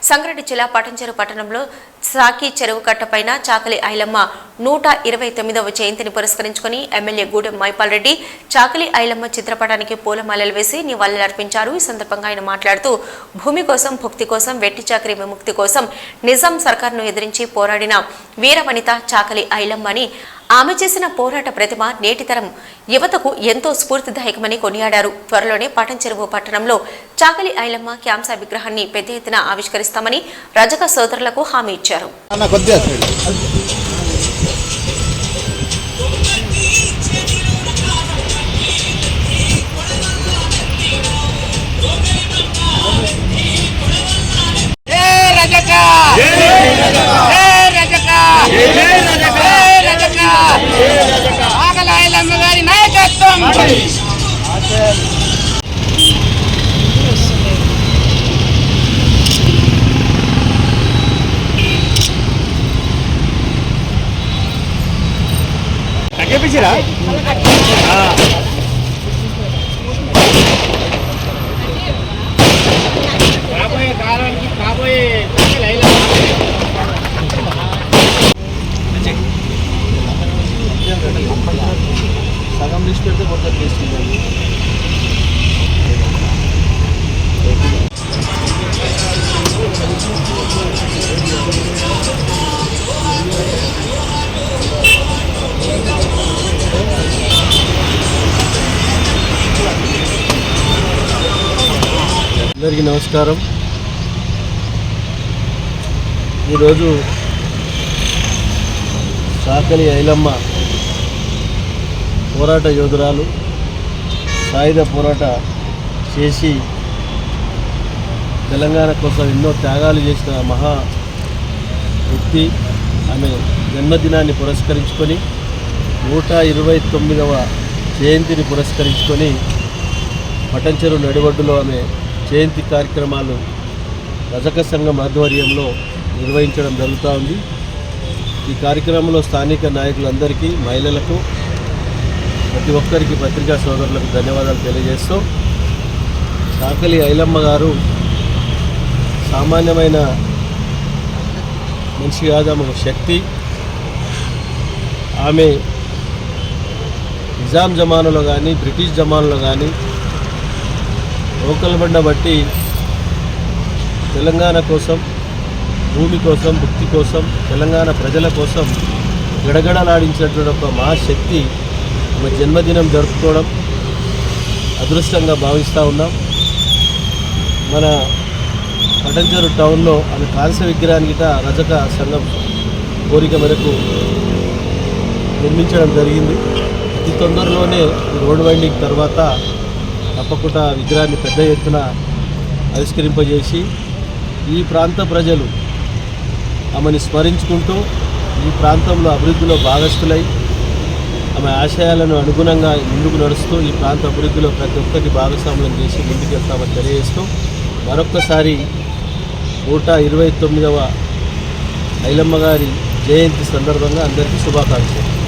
సంగారెడ్డి జిల్లా పటంచెరు పట్టణంలో సాకి చెరువు కట్టపైన చాకలి ఐలమ్మ 129వ జయంతిని పురస్కరించుకుని ఎమ్మెల్యే గూడెం మైపాల్ రెడ్డి చాకలి ఐలమ్మ చిత్రపటానికి పూలమాలలు వేసి నివాళులర్పించారు. ఈ సందర్భంగా ఆయన మాట్లాడుతూ భూమి కోసం, భుక్తి కోసం, వెట్టి చాకరీ విముక్తి కోసం నిజాం సర్కార్ను ఎదిరించి పోరాడిన వీరవనిత చాకలి ఐలమ్మ అని ఆమె చేసిన పోరాట ప్రతిమ నేటితరం యువతకు ఎంతో స్ఫూర్తిదాయకమని కొనియాడారు. త్వరలోనే పటంచెరువు పట్టణంలో చాకలి ఐలమ్మ క్యాంసా విగ్రహాన్ని పెద్ద ఎత్తున ఆవిష్కరిస్తామని రజక సోదరులకు హామీ ఇచ్చారు. సగం లిస్ట్ పెడితే మొత్తం తీసుకుంటాను. అందరికీ నమస్కారం. ఈరోజు చాకలి ఐలమ్మ పోరాట యోధురాలు, సాయుధ పోరాట చేసి తెలంగాణ కోసం ఎన్నో త్యాగాలు చేసిన మహా వ్యక్తి. ఆమె జన్మదినాన్ని పురస్కరించుకొని 129వ జయంతిని పురస్కరించుకొని పటంచెరు నడిబొడ్డులో ఆమె జయంతి కార్యక్రమాలు రజక సంఘం ఆధ్వర్యంలో నిర్వహించడం జరుగుతూ ఉంది. ఈ కార్యక్రమంలో స్థానిక నాయకులందరికీ, మహిళలకు, ప్రతి ఒక్కరికి, పత్రికా సోదరులకు ధన్యవాదాలు తెలియజేస్తూ, చాకలి ఐలమ్మ గారు సామాన్యమైన మనిషి కాదు, ఆమె శక్తి. ఆమె నిజాం జమానాలో కానీ, బ్రిటిష్ జమానాలో కానీ రోకల బండ బట్టి తెలంగాణ కోసం, భూమి కోసం, భుక్తి కోసం, తెలంగాణ ప్రజల కోసం గడగడలాడించినటువంటి ఒక మహాశక్తి ఆమె జన్మదినం జరుపుకోవడం అదృష్టంగా భావిస్తూ ఉన్నాం. మన పటంచెరు టౌన్లో ఆమె కాంస్య విగ్రహానికి రజక సంఘం కోరిక మేరకు నిర్మించడం జరిగింది. అతి తొందరలోనే రోడ్ వైండింగ్ తర్వాత తప్పకుండా విగ్రహాన్ని పెద్ద ఎత్తున ఆవిష్కరింపజేసి ఈ ప్రాంత ప్రజలు ఆమెను స్మరించుకుంటూ ఈ ప్రాంతంలో అభివృద్ధిలో భాగస్థులై ఆమె ఆశయాలను అనుగుణంగా ముందుకు నడుస్తూ ఈ ప్రాంత అభివృద్ధిలో ప్రతి ఒక్కరికి భాగస్వామ్యం చేసి ముందుకు వెళ్తామని తెలియజేస్తూ మరొక్కసారి 129వ ఐలమ్మ గారి జయంతి సందర్భంగా అందరికీ శుభాకాంక్షలు.